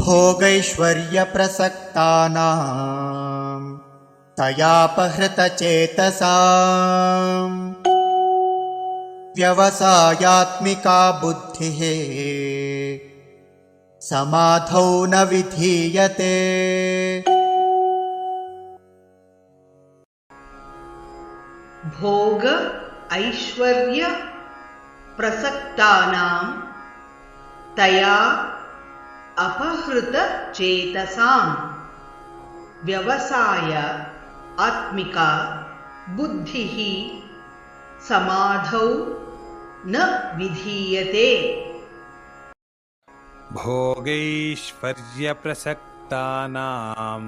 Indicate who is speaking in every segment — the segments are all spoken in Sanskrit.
Speaker 1: भोगैश्वर्यप्रसक्तानां तयापहृतचेतसां व्यवसायात्मिका बुद्धिः समाधौ न विधीयते।
Speaker 2: भोग ऐश्वर्य प्रसक्तानां तया अपहृत चेतसां व्यवसाय आत्मिका बुद्धिः समाधौ न विधीयते।
Speaker 3: भोगैश्वर्यप्रसक्तानां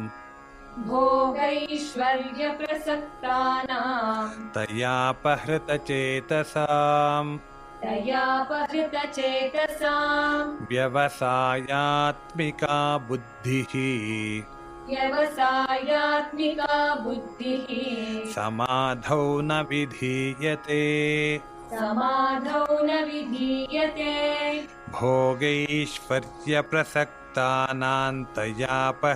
Speaker 3: तयापहृतचेतसां व्यवसायात्मिका बुद्धिः समाधौ न विधीयते। भोगैश्वर्यप्रसक्तानां तयापहृतचेतसां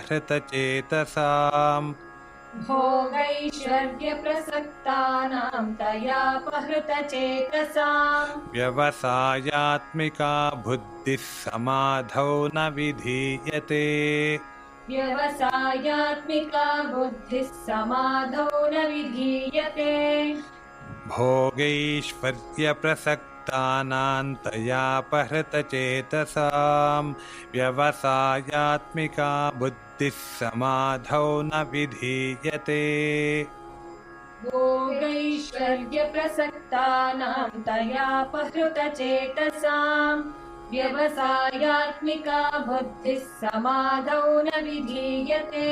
Speaker 3: व्यवसायात्मिका बुद्धिः समाधौ न विधीयते। भोगैश्वर्यप्रसक्तानां तयापहृतचेतसां व्यवसायात्मिका बुद्धिः समाधौ न विधीयते।
Speaker 4: भोगैश्वर्यप्रसक्तानां तयापहृतचेतसां व्यवसायात्मिका बुद्धिः समाधौ न विधीयते।